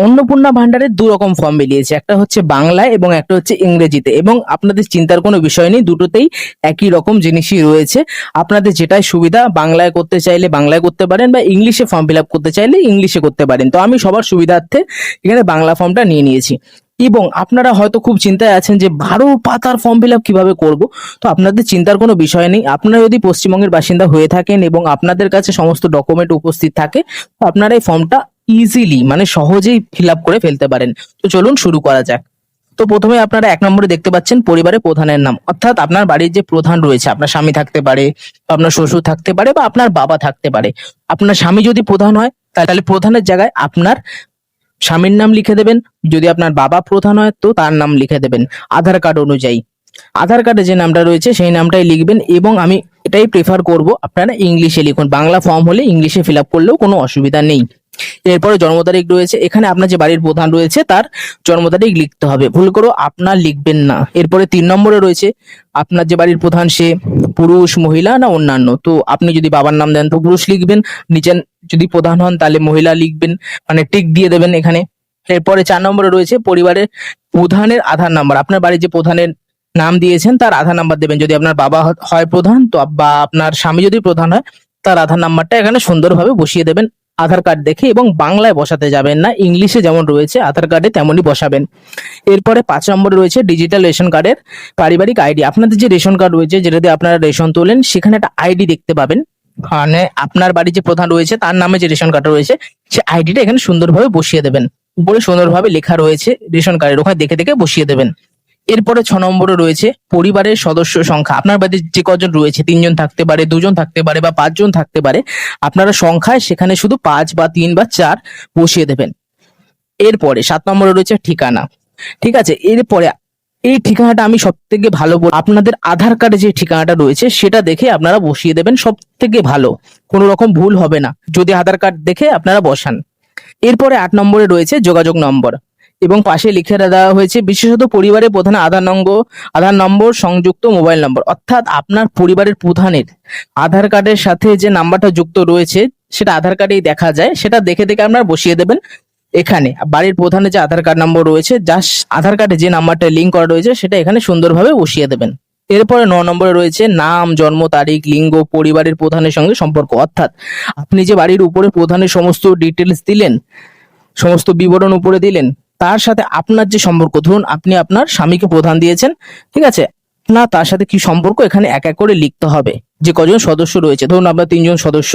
অন্নপূর্ণা ভান্ডারের দু রকম ফর্ম বেরিয়েছে, একটা হচ্ছে বাংলায় এবং একটা হচ্ছে ইংরেজিতে, এবং আপনাদের চিন্তার কোনো বিষয় নেই, দুটোতেই একই রকম জিনিসই রয়েছে। আপনাদের যেটাই সুবিধা, বাংলায় করতে চাইলে বাংলায় করতে পারেন বা ইংলিশে ফর্ম ফিল আপ করতে চাইলে ইংলিশে করতে পারেন। তো আমি সবার সুবিধার্থে এখানে বাংলা ফর্মটা নিয়ে নিয়েছি। এবং আপনারা হয়তো খুব চিন্তায় আছেন যে 12 পাতার ফর্ম ফিল আপ কিভাবে করব। তো আপনাদের চিন্তার কোনো বিষয় নেই। আপনারা যদি পশ্চিমবঙ্গের বাসিন্দা হয়ে থাকেন এবং আপনাদের কাছে সমস্ত ডকুমেন্ট উপস্থিত থাকে, তো আপনারা এই ফর্মটা ইজিলি মানে সহজেই ফিল আপ করে ফেলতে পারেন। তো চলুন শুরু করা যাক। তো প্রথমে আপনারা 1 নম্বরে দেখতে পাচ্ছেন পরিবারের প্রধানের নাম, অর্থাৎ আপনার বাড়ির যে প্রধান রয়েছে, আপনার স্বামী থাকতে পারে, আপনার শ্বশুর থাকতে পারে বা আপনার বাবা থাকতে পারে। আপনার স্বামী যদি প্রধান হয় তাহলে প্রধানের জায়গায় আপনার স্বামীর নাম লিখে দেবেন। যদি আপনার বাবা প্রধান হয় তো তার নাম লিখে দেবেন আধার কার্ড অনুযায়ী। আধার কার্ডে যে নামটা রয়েছে সেই নামটাই লিখবেন, এবং আমি এটাই প্রেফার করব আপনারা ইংলিশে লিখুন। বাংলা ফর্ম হলে ইংলিশে ফিল আপ করলেও কোনো অসুবিধা নেই। এরপরে জন্ম তারিখ রয়েছে, এখানে আপনার যে বাড়ির প্রধান রয়েছে তার জন্ম তারিখ লিখতে হবে, ভুল করে আপনার লিখবেন না। এরপরে 3 নম্বরে রয়েছে আপনার যে বাড়ির প্রধান সে পুরুষ, মহিলা না অন্যান্য। তো আপনি যদি বাবার নাম দেন তো পুরুষ লিখবেন, নিচে যদি প্রধান হন তাহলে মহিলা লিখবেন, মানে টিক দিয়ে দেবেন এখানে। এরপরে 4 নম্বরে রয়েছে পরিবারের প্রধানের আধার নাম্বার, আপনার বাড়ির যে প্রধানের নাম দিয়েছেন তার আধার নাম্বার দেবেন। যদি আপনার বাবা হয় প্রধান তো, বা আপনার স্বামী যদি প্রধান হয়, তার আধার নাম্বারটা এখানে সুন্দরভাবে বসিয়ে দেবেন আধার কার্ড দেখে, এবং বাংলায় বসাতে যাবেন না, ইংলিশে যেমন রয়েছে আধার কার্ডে তেমনই বসাবেন। এরপরে 5 নম্বরে রয়েছে ডিজিটাল রেশন কার্ডের পারিবারিক আইডি। আপনাদের যে রেশন কার্ড রয়েছে, যেটা দিয়ে আপনারা রেশন তোলেন, সেখানে একটা আইডি দেখতে পাবেন। মানে আপনার বাড়ির যে প্রধান রয়েছে তার নামে যে রেশন কার্ডটা রয়েছে, সে আইডিটা এখানে সুন্দরভাবে বসিয়ে দেবেন। উপরে সুন্দরভাবে লেখা রয়েছে রেশন কার্ডের, ওখানে দেখে দেখে বসিয়ে দেবেন। এরপরে 6 নম্বরে রয়েছে পরিবারের সদস্য সংখ্যা। আপনার বাড়িতে যে কজন রয়েছে, 3 জন থাকতে পারে, 2 জন থাকতে পারে বা 5 জন থাকতে পারে, আপনারা সংখ্যায় সেখানে শুধু 5 বা 3 বা 4 বসিয়ে দেবেন। এরপরে 7 নম্বরে রয়েছে ঠিকানা। ঠিক আছে, এরপরে এই ঠিকানাটা আমি সব থেকে ভালো বলবো, আপনাদের আধার কার্ডে যে ঠিকানাটা রয়েছে সেটা দেখে আপনারা বসিয়ে দেবেন, সব থেকে ভালো, কোনো রকম ভুল হবে না যদি আধার কার্ড দেখে আপনারা বসান। এরপরে 8 নম্বরে রয়েছে যোগাযোগ নম্বর, এবং পাশে লিখে দেওয়া হয়েছে বিশেষত পরিবারের প্রধান আধার নম্বর সংযুক্ত মোবাইল নম্বর, অর্থাৎ আপনার পরিবারের প্রধানের আধার কার্ডের সাথে যে নাম্বারটা যুক্ত রয়েছে সেটা আধার কার্ডেই দেখা যায়, সেটা দেখে দেখে আপনারা বসিয়ে দেবেন। এখানে বাড়ির প্রধানের যে আধার কার্ড নম্বর রয়েছে, যা আধার কার্ডে যে নাম্বারটা লিঙ্ক করা রয়েছে সেটা এখানে সুন্দরভাবে বসিয়ে দেবেন। এরপরে 9 নম্বরে রয়েছে নাম, জন্ম তারিখ, লিঙ্গ, পরিবারের প্রধানের সঙ্গে সম্পর্ক, অর্থাৎ আপনি যে বাড়ির উপরে প্রধানের সমস্ত ডিটেলস দিলেন, সমস্ত বিবরণ উপরে দিলেন, তার সাথে আপনার যে সম্পর্ক, ধরুন আপনি আপনার স্বামীকে প্রধান দিয়েছেন, ঠিক আছে, না তার সাথে কি সম্পর্ক এখানে এক এক করে লিখতে হবে। যে কজন সদস্য রয়েছে, ধরুন আপনার 3 জন সদস্য,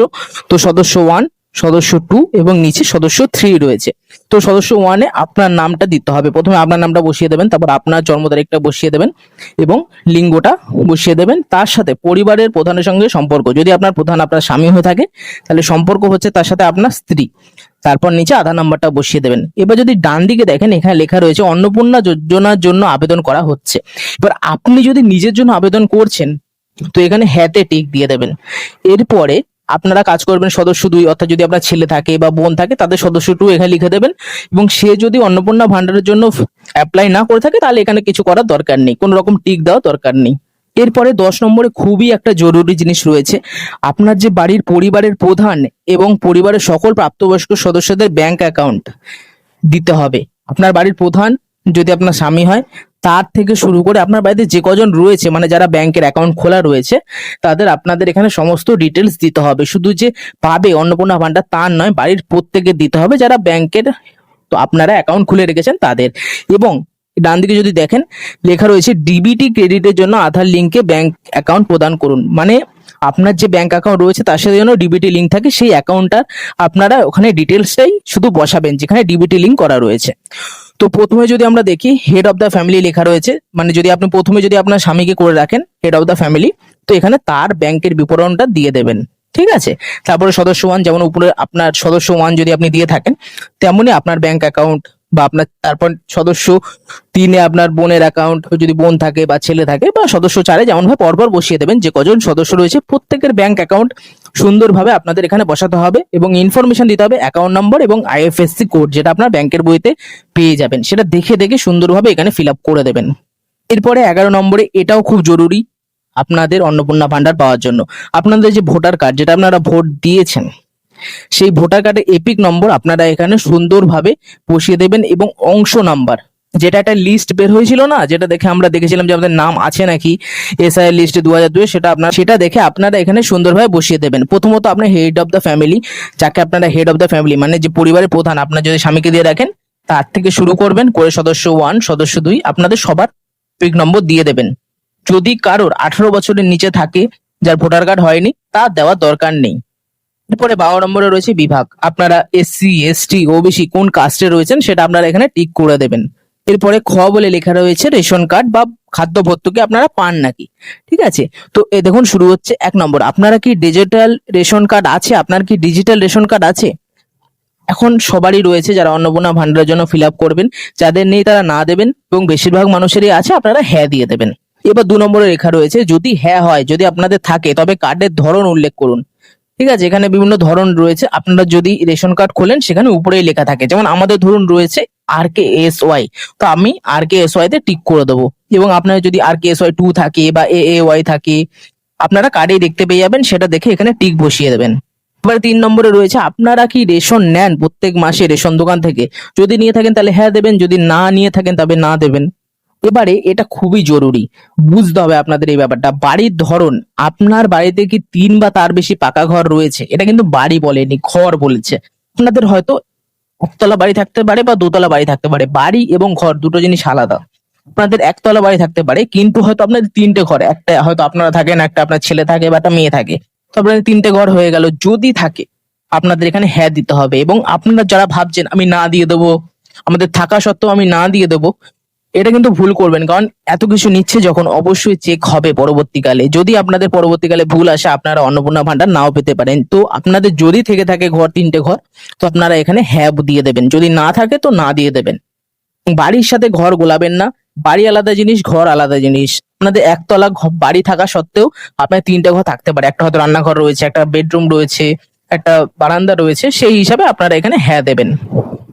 তো সদস্য 1, সদস্য 2 এবং নিচে সদস্য 3 রয়েছে। তো সদস্য 1-এ আপনার নামটা দিতে হবে, প্রথমে আপনার নামটা বসিয়ে দেবেন, তারপর আপনার জন্ম তারিখটা বসিয়ে দেবেন এবং লিঙ্গটা বসিয়ে দেবেন। তার সাথে পরিবারের প্রধানের সঙ্গে সম্পর্ক, যদি আপনার প্রধান আপনার স্বামী হয়ে থাকে তাহলে সম্পর্ক হচ্ছে তার সাথে আপনার স্ত্রী। তারপর নিচে আধার নাম্বারটা বসিয়ে দেবেন। এবার যদি ডান দিকে দেখেন, এখানে লেখা রয়েছে অন্নপূর্ণা যোজনার জন্য আবেদন করা হচ্ছে। এবার আপনি যদি নিজের জন্য আবেদন করছেন তো এখানে হ্যাঁতে টিক দিয়ে দেবেন। এরপরে আপনারা কাজ করবেন সদস্য 2, অর্থাৎ যদি আপনার ছেলে থাকে বা বোন থাকে তাদের সদস্য 2 এখানে লিখে দেবেন, এবং সে যদি অন্নপূর্ণা ভান্ডারের জন্য অ্যাপ্লাই না করে থাকে তাহলে এখানে কিছু করার দরকার নেই, কোনো রকম টিক দেওয়ার দরকার নেই। এরপরে 10 নম্বরে খুবই একটা জরুরি জিনিস রয়েছে, আপনার যে বাড়ির পরিবারের প্রধান এবং পরিবারের সকল প্রাপ্তবয়স্ক সদস্যদের ব্যাংক অ্যাকাউন্ট দিতে হবে। আপনার বাড়ির প্রধান যদি আপনার স্বামী হয়, তার থেকে শুরু করে আপনার বাড়িতে যে কজন রয়েছে, মানে যারা ব্যাংকের অ্যাকাউন্ট খোলা রয়েছে, তাদের আপনাদের এখানে সমস্ত ডিটেলস দিতে হবে। শুধু যে পাবে অন্নপূর্ণা ভান্ডার তার নয়, বাড়ির প্রত্যেকে দিতে হবে যারা ব্যাংকের, তো আপনারা অ্যাকাউন্ট খুলে রেখেছেন তাদের। এবং ডান দিকে যদি দেখেন লেখা রয়েছে ডিবিটি ক্রেডিটের জন্য আধার লিঙ্কে ব্যাংক অ্যাকাউন্ট প্রদান করুন, মানে আপনার যে ব্যাংক অ্যাকাউন্ট রয়েছে তার সাথে যেন ডিবিটি লিঙ্ক থাকে, সেই অ্যাকাউন্টটা আপনারা ওখানে ডিটেলসটাই শুধু বসাবেন যেখানে ডিবিটি লিঙ্ক করা রয়েছে। তো প্রথমে যদি আমরা দেখি হেড অফ দ্য ফ্যামিলি লেখা রয়েছে, মানে যদি আপনি প্রথমে যদি আপনার স্বামীকে করে রাখেন হেড অফ দ্য ফ্যামিলি, তো এখানে তার ব্যাংকের বিবরণটা দিয়ে দেবেন, ঠিক আছে। তারপরে সদস্য 1, যেমন উপরে আপনার সদস্য 1 যদি আপনি দিয়ে থাকেন, তেমনি আপনার ব্যাংক অ্যাকাউন্ট বা আপনার, তারপর সদস্য 3-এ আপনার বোনের অ্যাকাউন্ট, যদি বোন থাকে বা ছেলে থাকে, বা সদস্য 4-এ যেমন ভাবে পরপর বসিয়ে দেবেন। যে কজন সদস্য রয়েছে প্রত্যেকের ব্যাংক অ্যাকাউন্ট সুন্দরভাবে আপনাদের এখানে বসাতে হবে, এবং ইনফরমেশন দিতে হবে অ্যাকাউন্ট নম্বর এবং আইএফএসসি কোড, যেটা আপনার ব্যাংকের বইতে পেয়ে যাবেন, সেটা দেখে দেখে সুন্দরভাবে এখানে ফিল আপ করে দেবেন। এরপরে 11 নম্বরে, এটাও খুব জরুরি আপনাদের অন্নপূর্ণা ভান্ডার পাওয়ার জন্য, আপনাদের যে ভোটার কার্ড, যেটা আপনারা ভোট দিয়েছেন, সেই ভোটার কার্ডের এপিক নম্বর আপনারা এখানে সুন্দরভাবে বসিয়ে দেবেন, এবং অংশ নাম্বার, যেটা একটা লিস্ট বের হয়েছিল না, যেটা দেখে আমরা দেখেছিলাম যে আমাদের নাম আছে নাকি এসআই লিস্টে 2002, সেটা দেখে আপনারা এখানে সুন্দরভাবে বসিয়ে দেবেন। প্রথমত আপনার হেড অফ দ্য ফ্যামিলি, যাকে আপনারা হেড অফ দ্য ফ্যামিলি মানে যে পরিবারের প্রধান, আপনার যদি স্বামীকে দিয়ে রাখেন তার থেকে শুরু করবেন করে সদস্য 1, সদস্য 2, আপনাদের সবার এপিক নম্বর দিয়ে দেবেন। যদি কারোর 18 বছরের নিচে থাকে, যার ভোটার কার্ড হয়নি, তা দেওয়ার দরকার নেই। এরপরে 12 নম্বরে রয়েছে বিভাগ, আপনারা এসসি, এসটি, ওবিসি কোন কাস্টে রয়েছেন সেটা আপনারা এখানে টিক করে দেবেন। এরপরে খ বলে লেখা রয়েছে রেশন কার্ড বা খাদ্য ভর্তুকি আপনারা পান নাকি। ঠিক আছে, তো এ দেখুন শুরু হচ্ছে 1 নম্বর, আপনারা কি ডিজিটাল রেশন কার্ড আছে? আপনার কি ডিজিটাল রেশন কার্ড আছে? এখন সবারই রয়েছে, যারা অন্নপূর্ণা ভান্ডারের জন্য ফিল আপ করবেন, যাদের নেই তারা না দেবেন, এবং বেশিরভাগ মানুষেরই আছে, আপনারা হ্যাঁ দিয়ে দেবেন। এবার 2 নম্বরে লেখা রয়েছে যদি হ্যাঁ হয়, যদি আপনাদের থাকে তবে কার্ডের ধরন উল্লেখ করুন। ঠিক আছে, এখানে বিভিন্ন ধরন রয়েছে, আপনারা যদি রেশন কার্ড খোলেন সেখানে উপরেই লেখা থাকে, যেমন আমাদের ধরুন রয়েছে RKSY, তো আমি RKSY তে টিক করে দেবো। এবং আপনার যদি RKSY 2 থাকে বা AAY থাকে, আপনারা কার্ডেই দেখতে পেয়ে যাবেন, সেটা দেখে এখানে টিক বসিয়ে দেবেন। এবার 3 নম্বরে রয়েছে আপনারা কি রেশন নেন প্রত্যেক মাসে রেশন দোকান থেকে? যদি নিয়ে থাকেন তাহলে হ্যাঁ দেবেন, যদি না নিয়ে থাকেন তবে না দেবেন। এবারে এটা খুবই জরুরি, বুঝতে হবে আপনাদের এই ব্যাপারটা। বাড়ির ধরন, আপনার বাড়িতে কি 3 বা তার বেশি পাকা ঘর রয়েছে? এটা কিন্তু বাড়ি বলেনি, ঘর বলেছে। আপনাদের হয়তো একতলা বাড়ি থাকতে পারে বা দোতলা বাড়ি থাকতে পারে, বাড়ি এবং ঘর দুটো জিনিস আলাদা। আপনাদের একতলা বাড়ি থাকতে পারে, কিন্তু হয়তো আপনাদের 3টে ঘর, একটা হয়তো আপনারা থাকেন, একটা আপনার ছেলে থাকে বা একটা মেয়ে থাকে, তো আপনাদের 3টে ঘর হয়ে গেল। যদি থাকে আপনাদের এখানে হ্যাঁ দিতে হবে। এবং আপনারা যারা ভাবছেন আমি না দিয়ে দেবো, আমাদের থাকা সত্ত্বেও আমি না দিয়ে দেবো, এটা কিন্তু ভুল করবেন, কারণ এত কিছু নিচ্ছে যখন, অবশ্যই চেক হবে পরবর্তীকালে। যদি আপনাদের পরবর্তীকালে ভুল আসে, আপনারা অন্নপূর্ণা ভান্ডার নাও পেতে পারেন। তো আপনাদের যদি থেকে থাকে ঘর 3টে ঘর, তো আপনারা এখানে হ্যাঁ দিয়ে দেবেন, যদি না থাকে তো না দিয়ে দেবেন। বাড়ির সাথে ঘর গোলাবেন না, বাড়ি আলাদা জিনিস, ঘর আলাদা জিনিস। আপনাদের একতলা বাড়ি থাকা সত্ত্বেও আপনার 3টে ঘর থাকতে পারে, একটা হয়তো রান্নাঘর রয়েছে, একটা বেডরুম রয়েছে, একটা বারান্দা রয়েছে, সেই হিসাবে আপনারা এখানে হ্যাঁ দেবেন।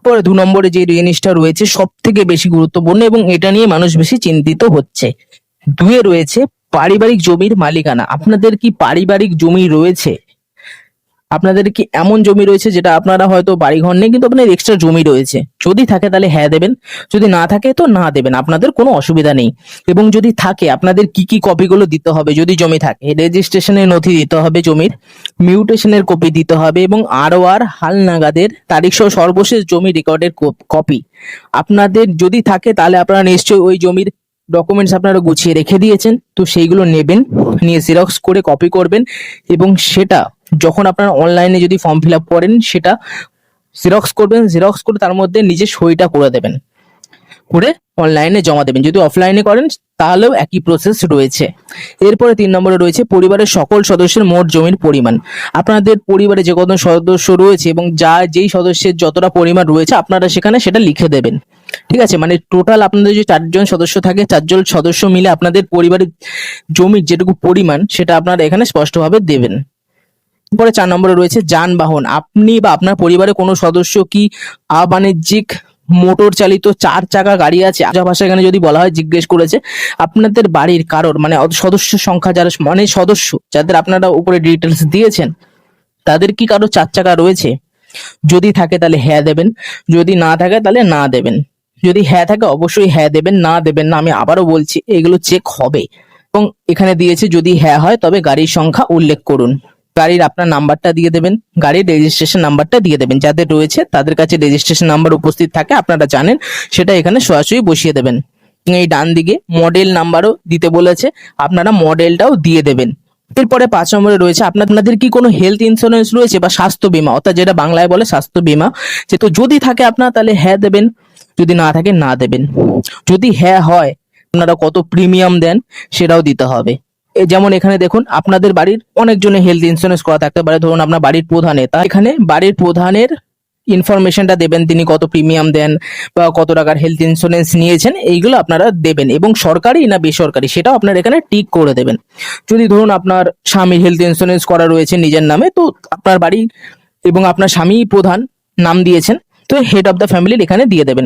পরে 2 নম্বরে যে জিনিসটা রয়েছে সব থেকে বেশি গুরুত্বপূর্ণ, এবং এটা নিয়ে মানুষ বেশি চিন্তিত হচ্ছে, 2 রয়েছে পারিবারিক জমির মালিকানা। আপনাদের কি পারিবারিক জমি রয়েছে? আপনাদের কি এমন জমি রয়েছে যেটা আপনারা হয়তো বাড়িঘর নেই কিন্তু আপনার এক্সট্রা জমি রয়েছে? যদি থাকে তাহলে হ্যাঁ দেবেন, যদি না থাকে তো না দেবেন, আপনাদের কোনো অসুবিধা নেই। এবং যদি থাকে আপনাদের কি কি কপিগুলো দিতে হবে, যদি জমি থাকে, রেজিস্ট্রেশনের নথি দিতে হবে জমির, মিউটেশনের কপি দিতে হবে, এবং ROR হালনাগাদের তারিখ সহ সর্বশেষ জমি রেকর্ডের কপি আপনাদের যদি থাকে, তাহলে আপনারা নিশ্চয়ই ওই জমির ডকুমেন্টস আপনারা গুছিয়ে রেখে দিয়েছেন, তো সেইগুলো নেবেন, নিয়ে জেরক্স করে কপি করবেন। এবং সেটা যখন আপনারা অনলাইনে যদি ফর্ম ফিল আপ করেন, সেটা জেরক্স করবেন, জেরক্স করে তার মধ্যে নিজে সইটা করে দেবেন, করে অনলাইনে জমা দেবেন। যদি অফলাইনে করেন তাহলেও একই প্রসেস রয়েছে। এরপরে 3 নম্বরে রয়েছে পরিবারের সকল সদস্যের মোট জমির পরিমাণ। আপনাদের পরিবারে যে কত সদস্য রয়েছে এবং যেই সদস্যের যতটা পরিমাণ রয়েছে, আপনারা সেখানে সেটা লিখে দেবেন। ঠিক আছে, মানে টোটাল আপনাদের যদি 4জন সদস্য থাকে, 4জন সদস্য মিলে আপনাদের পরিবারের জমির যেটুকু পরিমাণ, সেটা আপনারা এখানে স্পষ্টভাবে দেবেন। পরে 4 নম্বরে রয়েছে যানবাহন। আপনি বা আপনার পরিবারের কোনো সদস্য কি অবাণিজ্যিক মোটর চালিত 4 চাকা গাড়ি আছে? আজা ভাষা এখানে যদি বলা হয়, জিজ্ঞেস করেছে আপনাদের বাড়ির কারোর, মানে সদস্য সংখ্যা যারা, মানে সদস্য যাদের আপনারা উপরে ডিটেলস দিয়েছেন, তাদের কি কারো 4 চাকা রয়েছে? যদি থাকে তাহলে হ্যাঁ দেবেন, যদি না থাকে তাহলে না দেবেন। যদি হ্যাঁ থাকে অবশ্যই হ্যাঁ দেবেন, না দেবেন না। আমি আবারও বলছি, এগুলো চেক হবে। এবং এখানে দিয়েছে যদি হ্যাঁ হয় তবে গাড়ির সংখ্যা উল্লেখ করুন। গাড়ির আপনার নাম্বারটা দিয়ে দেবেন, গাড়ির রেজিস্ট্রেশন নাম্বারটা দিয়ে দেবেন। যাদের রয়েছে তাদের কাছে রেজিস্ট্রেশন নাম্বার উপস্থিত থাকে, আপনারা জানেন, সেটা এখানে সরাসরি বসিয়ে দেবেন। এই ডান দিকে মডেল নাম্বারও দিতে বলেছে, আপনারা মডেলটাও দিয়ে দেবেন। এরপরে 5 নম্বরে রয়েছে আপনাদের কি কোনো হেলথ ইন্স্যুরেন্স রয়েছে বা স্বাস্থ্য বীমা, অর্থাৎ যেটা বাংলায় বলে স্বাস্থ্য বীমা। তো যদি থাকে আপনার তাহলে হ্যাঁ দেবেন, যদি না থাকে না দেবেন। যদি হ্যাঁ হয়, আপনারা কত প্রিমিয়াম দেন সেটাও দিতে হবে। যেমন এখানে দেখুন, আপনাদের বাড়ির অনেকজনের হেলথ ইন্স্যুরেন্স করা থাকতে পারে, ধরুন আপনার বাড়ির প্রধানের, তা এখানে বাড়ির প্রধানের ইনফরমেশনটা দেবেন, তিনি কত প্রিমিয়াম দেন বা কত টাকার হেলথ ইন্স্যুরেন্স নিয়েছেন, এইগুলো আপনারা দেবেন। এবং সরকারি না বেসরকারি সেটাও আপনারা এখানে টিক করে দেবেন। যদি ধরুন আপনার স্বামীর হেলথ ইন্স্যুরেন্স করা রয়েছে নিজের নামে, তো আপনার বাড়ি এবং আপনার স্বামী প্রধান নাম দিয়েছেন, তো হেড অফ দ্য ফ্যামিলির এখানে দিয়ে দেবেন।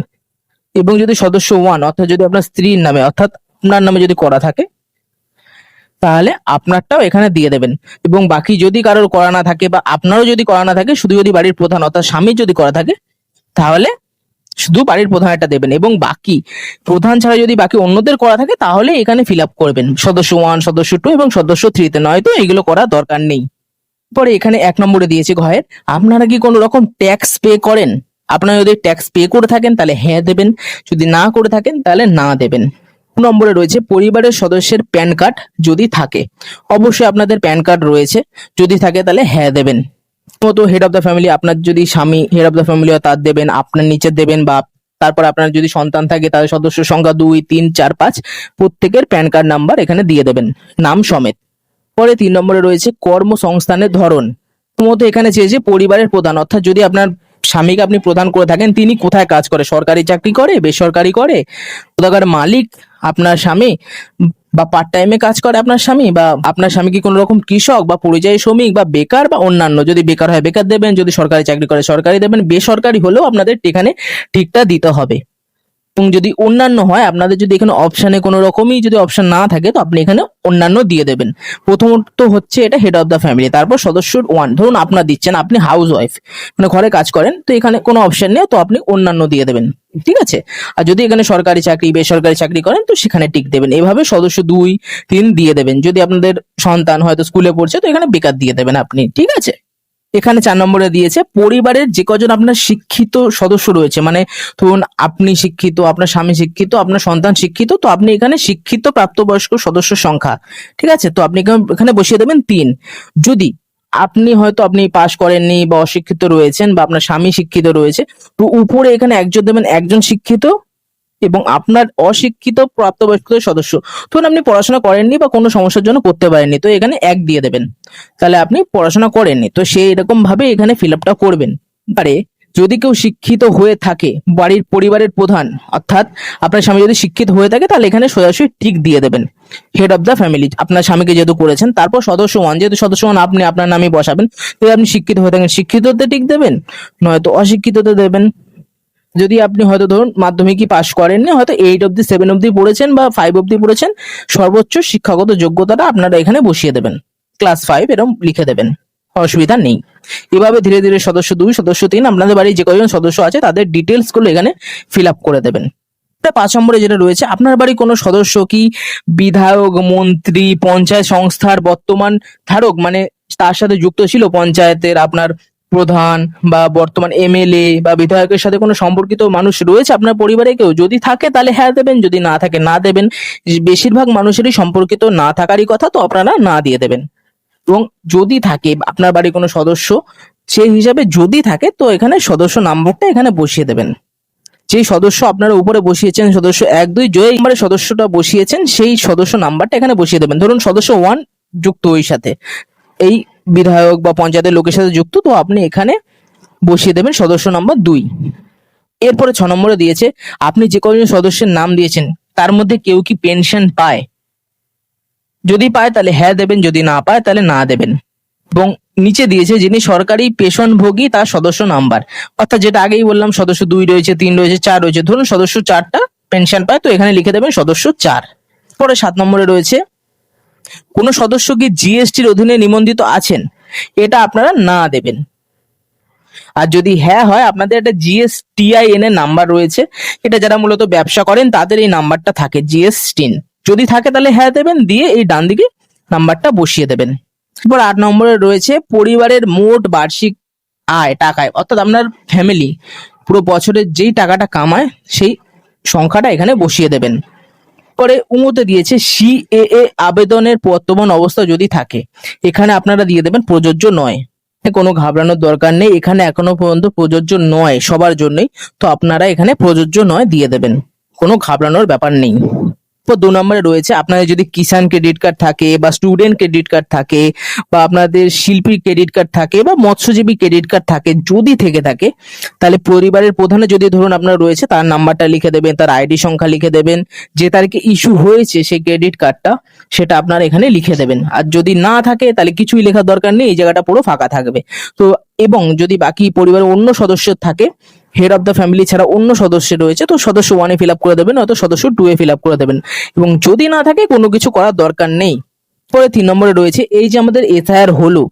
এবং যদি সদস্য 1, অর্থাৎ যদি আপনার স্ত্রীর নামে, অর্থাৎ আপনার নামে যদি করা থাকে, তাহলে আপনারটাও এখানে দিয়ে দেবেন। এবং বাকি যদি কারোর করা না থাকে বা আপনারও যদি করা না থাকে, শুধু যদি বাড়ির প্রধান অর্থাৎ স্বামী যদি করা থাকে, তাহলে শুধু বাড়ির প্রধানেরটা দেবেন। এবং বাকি প্রধান ছাড়া যদি বাকি অন্যদের করা থাকে তাহলে এখানে ফিল আপ করবেন সদস্য 1, সদস্য 2 এবং সদস্য 3 তে, নয়তো এগুলো করার দরকার নেই। পরে এখানে 1 নম্বরে দিয়েছে ঘয়ের, আপনারা কি কোনো রকম ট্যাক্স পে করেন? আপনারা যদি ট্যাক্স পে করে থাকেন তাহলে হ্যাঁ দেবেন, যদি না করে থাকেন তাহলে না দেবেন। 2 নম্বরে রয়েছে পরিবারের সদস্যের প্যান কার্ড যদি থাকে, অবশ্যই আপনাদের প্যান কার্ড রয়েছে, যদি থাকে তাহলে হ্যাঁ দেবেন। তো হেড অফ দ্য ফ্যামিলি, আপনার যদি স্বামী হেড অফ দ্য ফ্যামিলি হয় তার দেবেন, আপনার নিচে দেবেন, বা তারপর আপনার যদি সন্তান থাকে তাদের সদস্য সংখ্যা 2, 3, 4, 5 প্রত্যেকের প্যান কার্ড নাম্বার এখানে দিয়ে দেবেন, নাম সমেত। পরে 3 নম্বরে রয়েছে কর্মসংস্থানের ধরন। প্রথমত এখানে চেয়েছে পরিবারের প্রধান, অর্থাৎ যদি আপনার স্বামীকে আপনি প্রধান করে থাকেন, তিনি কোথায় কাজ করে, সরকারি চাকরি করে, বেসরকারি করে, কোথাকার মালিক আপনার স্বামী, বা পার্ট টাইমে কাজ করে আপনার স্বামী, বা আপনার স্বামী কি কোনো রকম কৃষক বা পরিযায়ী শ্রমিক বা বেকার বা অন্যান্য, যদি বেকার হয় বেকার দেবেন, যদি সরকারি চাকরি করে সরকারি দেবেন, বেসরকারি হলেও আপনাদের এখানে ঠিকটা দিতে হবে। এবং যদি অন্যান্য হয়, আপনাদের যদি এখানে অপশানে কোনো রকমই যদি অপশন না থাকে তো আপনি এখানে অন্যান্য দিয়ে দেবেন। প্রথমত হচ্ছে এটা হেড অফ দ্য ফ্যামিলি, তারপর সদস্য 1, ধরুন আপনার দিচ্ছেন, আপনি হাউস ওয়াইফ মানে ঘরে কাজ করেন, তো এখানে কোনো অপশন নেই, তো আপনি অন্যান্য দিয়ে দেবেন, ঠিক আছে। আর যদি এখানে সরকারি চাকরি বেসরকারি চাকরি করেন তো সেখানে টিক দেবেন। এভাবে সদস্য 2, 3 দিয়ে দেবেন। যদি আপনাদের সন্তান হয়তো স্কুলে পড়ছে তো এখানে বেকার দিয়ে দেবেন আপনি, ঠিক আছে। এখানে 4 নম্বরে দিয়েছে পরিবারের যে কজন আপনার শিক্ষিত সদস্য রয়েছে, মানে ধরুন আপনি শিক্ষিত, আপনার স্বামী শিক্ষিত, আপনার সন্তান শিক্ষিত, তো আপনি এখানে শিক্ষিত প্রাপ্তবয়স্ক সদস্য সংখ্যা, ঠিক আছে, তো আপনি এখানে বসিয়ে দেবেন 3। যদি আপনি পাস করেননি বা অশিক্ষিত রয়েছেন, বা আপনার স্বামী শিক্ষিত রয়েছে, তো উপরে এখানে একজন দেবেন, একজন শিক্ষিত এবং আপনার অশিক্ষিত প্রাপ্তবয়স্ক সদস্য। ধরুন আপনি পড়াশোনা করেননি বা কোনো সমস্যার জন্য করতে পারেননি, তো এখানে 1 দিয়ে দেবেন, তাহলে আপনি পড়াশোনা করেননি, তো সেই এরকম ভাবে এখানে ফিল আপটা করবেন। পারে যদি কেউ শিক্ষিত হয়ে থাকে, বাড়ির পরিবারের প্রধান অর্থাৎ আপনার স্বামী যদি শিক্ষিত হয়ে থাকে তাহলে এখানে সোজাসুজি টিক দিয়ে দেবেন, হেড অফ দ্য ফ্যামিলি, আপনার স্বামীকে যেহেতু করেছেন। তারপর সদস্য 1, যেহেতু সদস্য 1 আপনি আপনার নামে বসাবেন, যদি আপনি শিক্ষিত হয়ে থাকেন শিক্ষিততে টিক দেবেন, নয়তো অশিক্ষিততে দেবেন। যদি আপনি হয়তো ধরুন মাধ্যমিকই পাশ করেননি, হয়তো 8 অব্দি 7 অব্দি পড়েছেন বা 5 অব্দি পড়েছেন, সর্বোচ্চ শিক্ষাগত যোগ্যতাটা আপনারা এখানে বসিয়ে দেবেন, ক্লাস 5 এরকম লিখে দেবেন, অসুবিধা নেই। এভাবে ধীরে ধীরে সদস্য 2, সদস্য 3 আপনাদের বাড়ির যে কজন সদস্য আছে তাদের ডিটেলস গুলো এখানে ফিল আপ করে দেবেন। 5 নম্বরে যেটা রয়েছে, আপনার বাড়ির কোনো সদস্য কি বিধায়ক, মন্ত্রী, পঞ্চায়েত সংস্থার বর্তমান ধারক, মানে তার সাথে যুক্ত ছিল, পঞ্চায়েতের আপনার প্রধান বা বর্তমান এমএলএ বা বিধায়কের সাথে কোনো সম্পর্কিত মানুষ রয়েছে আপনার পরিবারে কেউ, যদি থাকে তাহলে হ্যাঁ দেবেন, যদি না থাকে না দেবেন। বেশিরভাগ মানুষেরই সম্পর্কিত না থাকারই কথা, তো আপনারা না দিয়ে দেবেন। এবং যদি থাকে আপনার বাড়ির কোনো সদস্য, সেই হিসাবে যদি থাকে তো এখানে সদস্য নাম্বারটা এখানে বসিয়ে দেবেন। যেই সদস্য আপনারা উপরে বসিয়েছেন, সদস্য 1, 2, যে নম্বরে সদস্যটা বসিয়েছেন সেই সদস্য নাম্বারটা এখানে বসিয়ে দেবেন। ধরুন সদস্য 1 যুক্ত ওই সাথে, এই বিধায়ক বা পঞ্চায়েতের লোকের সাথে যুক্ত, তো আপনি এখানে বসিয়ে দেবেন সদস্য নাম্বার 2। এরপরে 6 নম্বরে দিয়েছে আপনি যে কজন সদস্যের নাম দিয়েছেন তার মধ্যে কেউ কি পেনশন পায়, যদি পায় তাহলে হ্যাঁ দেবেন, যদি না পায় তাহলে না দেবেন। এবং নিচে দিয়েছে যিনি সরকারি পেনশনভোগী তার সদস্য নাম্বার, অর্থাৎ যেটা আগেই বললাম, সদস্য 2 রয়েছে, 3 রয়েছে, 4 রয়েছে, ধরুন সদস্য 4টা পেনশন পায়, তো এখানে লিখে দেবেন সদস্য 4। পরে 7 নম্বরে রয়েছে কোন সদস্য কি জিএসটির অধীনে নিবন্ধিত আছেন, এটা আপনারা না দেবেন। আর যদি হ্যাঁ হয়, আপনাদের একটা জিএসটিআইএন এর নাম্বার রয়েছে, এটা যারা মূলত ব্যবসা করেন তাদের এই নাম্বারটা থাকে, জিএসটিন, যদি থাকে তাহলে হ্যাঁ দেবেন, দিয়ে এই ডান দিকে নাম্বারটা বসিয়ে দেবেন। এরপর 8 নম্বরে রয়েছে পরিবারের মোট বার্ষিক আয় টাকায়, অর্থাৎ আপনার ফ্যামিলি পুরো বছরের যেই টাকাটা কামায় সেই সংখ্যাটা এখানে বসিয়ে দেবেন। পরে উমতে দিয়েছে সিএএ আবেদনের বর্তমান অবস্থা যদি থাকে, এখানে আপনারা দিয়ে দেবেন প্রযোজ্য নয়। কোনো ঘাবড়ানোর দরকার নেই, এখানে এখনো পর্যন্ত প্রযোজ্য নয় সবার জন্যই, তো আপনারা এখানে প্রযোজ্য নয় দিয়ে দেবেন, কোনো ঘাবড়ানোর ব্যাপার নেই। 2 নম্বরে রয়েছে আপনাদের যদি কিষাণ ক্রেডিট কার্ড থাকে বা স্টুডেন্ট ক্রেডিট কার্ড থাকে বা আপনাদের শিল্পী ক্রেডিট কার্ড থাকে বা মৎস্যজীবী ক্রেডিট কার্ড থাকে, যদি থেকে থাকে তাহলে পরিবারের প্রধানে যদি ধরুন আপনার রয়েছে তার নাম্বারটা লিখে দেবেন, তার আইডি সংখ্যা লিখে দেবেন, যে তারিখে ইস্যু হয়েছে সেই ক্রেডিট কার্ডটা সেটা আপনার এখানে লিখে দেবেন। আর যদি না থাকে তাহলে কিছুই লেখার দরকার নেই, এই জায়গাটা পুরো ফাঁকা থাকবে। তো এবং যদি বাকি পরিবারের অন্য সদস্য থাকে, হেড অফ দ্য ফ্যামিলি ছাড়া অন্য সদস্য রয়েছে, তো সদস্য 1 ফিল আপ করে দেবেন, হয়তো সদস্য 2 ফিল আপ করে দেবেন। এবং যদি না থাকে কোনো কিছু করার দরকার নেই, পরে 3 নম্বরে রয়েছে এই যে আমাদের এসআইআর হলো,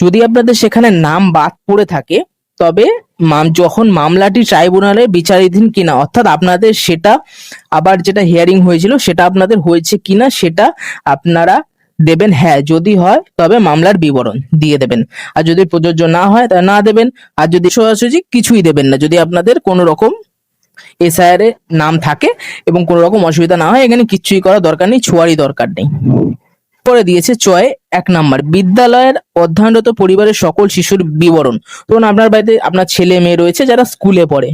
যদি আপনাদের সেখানে নাম বাদ পড়ে থাকে তবে যখন মামলাটি ট্রাইব্যুনালে বিচারাধীন কিনা, অর্থাৎ আপনাদের সেটা আবার যেটা হিয়ারিং হয়েছিল সেটা আপনাদের হয়েছে কিনা সেটা আপনারা দেবেন হ্যাঁ, যদি হয় তবে মামলার বিবরণ দিয়ে দেবেন, আর যদি প্রযোজ্য না হয় তা না দেবেন। আর যদি সোজাসুজি কিছুই দেবেন না, যদি আপনাদের কোনো রকম এসআইআর এর নাম থাকে এবং কোনো রকম অসুবিধা না হয়, এখানে কিচ্ছুই করার দরকার নেই, ছোঁয়ারই দরকার নেই। পরে দিয়েছে চয়ে 1 নাম্বার, বিদ্যালয়ের অধ্যয়নরত পরিবারের সকল শিশুর বিবরণ। ধরুন আপনার বাড়িতে আপনার ছেলে মেয়ে রয়েছে যারা স্কুলে পড়ে,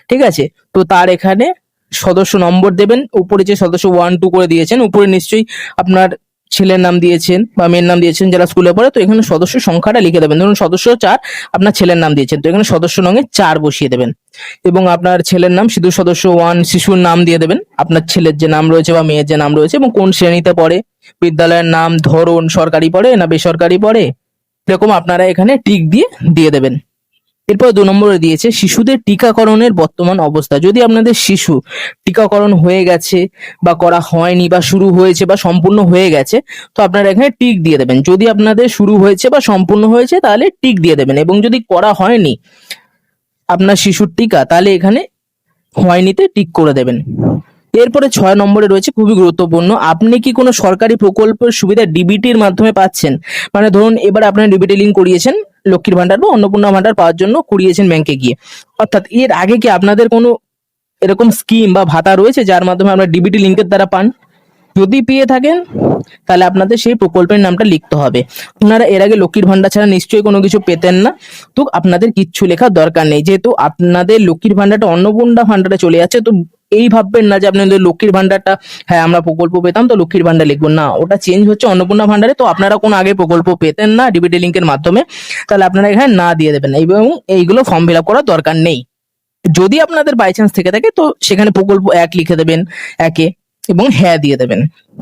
ঠিক আছে, তো তার এখানে সদস্য নম্বর দেবেন। উপরে যে সদস্য 1 2 করে দিয়েছেন, উপরে নিশ্চয়ই আপনার ছেলের নাম দিয়েছেন বা মেয়ের নাম দিয়েছেন যারা স্কুলে পড়ে, তো এখানে সদস্য সংখ্যাটা লিখে দেবেন। ধরুন সদস্য 4, আপনার ছেলের নাম দিয়েছেন, তো এখানে সদস্য নঙে 4 বসিয়ে দেবেন। এবং আপনার ছেলের নাম শুধু সদস্য 1, শিশুর নাম দিয়ে দেবেন, আপনার ছেলের যে নাম রয়েছে বা মেয়ের যে নাম রয়েছে এবং কোন শ্রেণীতে পড়ে, বিদ্যালয়ের নাম, ধরন, সরকারি পড়ে না বেসরকারি পড়ে, এরকম আপনারা এখানে টিক দিয়ে দিয়ে দেবেন। এরপর 2 নম্বরে দিয়েছে শিশুদের টিকাকরণের বর্তমান অবস্থা। যদি আপনাদের শিশু টিকাকরণ হয়ে গেছে বা করা হয়নি বা শুরু হয়েছে বা সম্পূর্ণ হয়ে গেছে, তো আপনারা এখানে টিক দিয়ে দেবেন। যদি আপনাদের শুরু হয়েছে বা সম্পূর্ণ হয়েছে তাহলে টিক দিয়ে দেবেন, এবং যদি করা হয়নি আপনার শিশুর টিকা তাহলে এখানে হয়নিতে টিক করে দেবেন। এরপরে 6 নম্বরে রয়েছে খুবই গুরুত্বপূর্ণ, আপনি কি কোনো সরকারি প্রকল্পের সুবিধা ডিবিটির মাধ্যমে পাচ্ছেন? মানে ধরুন এবার আপনার ডিবিটি লিঙ্ক করিয়েছেন লক্ষ্মীর ভান্ডার বা অন্নপূর্ণা ভান্ডার পাওয়ার জন্য, করিয়েছেন ব্যাংকে গিয়ে, অর্থাৎ এর আগে কি আপনাদের কোনো এরকম স্কিম বা ভাতা রয়েছে যার মাধ্যমে আপনার ডিবিটি লিঙ্কের দ্বারা পান? যদি পেয়ে থাকেন তাহলে আপনাদের সেই প্রকল্পের নামটা লিখতে হবে। আপনারা এর আগে লক্ষ্মীর ভান্ডার ছাড়া নিশ্চয়ই কোনো কিছু পেতেন না, তো আপনাদের কিচ্ছু লেখার দরকার নেই, যেহেতু আপনাদের লক্ষ্মীর ভান্ডারটা অন্নপূর্ণা ভান্ডারে চলে যাচ্ছে। তো এই ভাববেন না যে আপনাদের লক্ষ্মীর ভান্ডারটা, হ্যাঁ আমরা প্রকল্প পেতাম তো লক্ষ্মীর ভান্ডার লিখবো না, ওটা চেঞ্জ হচ্ছে অন্নপূর্ণা ভান্ডারে। তো আপনারা কোনো আগে প্রকল্প পেতেন না ডিবিটি লিঙ্কের মাধ্যমে, তাহলে আপনারা এখানে না দিয়ে দেবেন এবং এইগুলো ফর্ম ফিল আপ করার দরকার নেই। যদি আপনাদের বাই চান্স থেকে থাকে তো সেখানে প্রকল্প 1 লিখে দেবেন, একে, এবং হ্যাঁ দিয়ে দেবেন।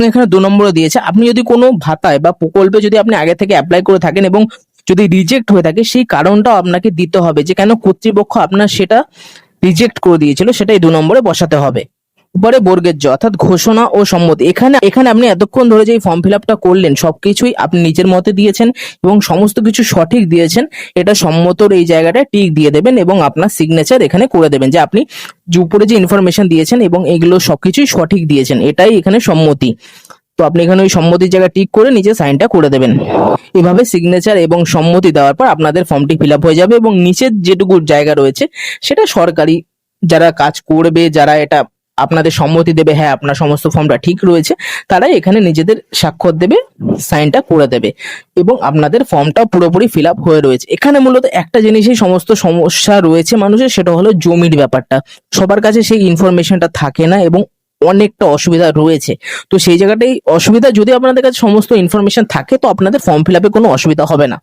এখানে 2 নম্বরে দিয়েছে আপনি যদি কোনো ভাতায় বা প্রকল্পে যদি আপনি আগে থেকে অ্যাপ্লাই করে থাকেন এবং যদি রিজেক্ট হয়ে থাকে, সেই কারণটাও আপনাকে দিতে হবে যে কেন কর্তৃপক্ষ আপনার সেটা রিজেক্ট করে দিয়েছিল, সেটাই 2 নম্বরে বসাতে হবে। পরে বর্গের জ অর্থাৎ ঘোষণা ও সম্মতি। এখানে এখানে আপনি এতক্ষণ ধরে যে ফর্ম ফিল আপটা করলেন সবকিছুই আপনি নিজের মতে দিয়েছেন এবং সমস্ত কিছু সঠিক দিয়েছেন, এটা সম্মতর এই জায়গাটায় টিক দিয়ে দেবেন এবং আপনার সিগনেচার এখানে করে দেবেন যে আপনি যে উপরে যে ইনফরমেশন দিয়েছেন এবং এগুলো সবকিছুই সঠিক দিয়েছেন, এটাই এখানে সম্মতি। তো আপনি এখানে ওই সম্মতির জায়গায় টিক করে নিজে সাইনটা করে দেবেন। এভাবে সিগনেচার এবং সম্মতি দেওয়ার পর আপনাদের ফর্মটি ফিল আপ হয়ে যাবে এবং নিচের যেটুকু জায়গা রয়েছে সেটা সরকারি যারা কাজ করবে, যারা এটা আপনাদের সম্মতি দেবে, হ্যাঁ আপনার সমস্ত ফর্মটা ঠিক রয়েছে, তারাই এখানে নিজেদের স্বাক্ষর দেবে, সাইনটা করে দেবে এবং আপনাদের ফর্মটা পুরোপুরি ফিল আপ হয়ে রয়েছে। এখানে মূলত একটা জিনিসই সমস্ত সমস্যা রয়েছে মানুষের, সেটা হলো জমির ব্যাপারটা। সবার কাছে সেই ইনফরমেশনটা থাকে না এবং অনেকটা অসুবিধা রয়েছে। তো সেই জায়গাটাই অসুবিধা, যদি আপনাদের কাছে সমস্ত ইনফরমেশন থাকে তো আপনাদের ফর্ম ফিল আপে কোনো অসুবিধা হবে না।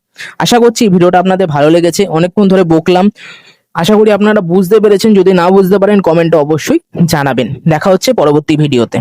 আশা করছি এই ভিডিওটা আপনাদের ভালো লেগেছে, অনেকক্ষণ ধরে বকলাম, আশা করি আপনারা বুঝতে পেরেছেন। যদি না বুঝতে পারেন কমেন্টে অবশ্যই জানাবেন। দেখা হচ্ছে পরবর্তী ভিডিওতে।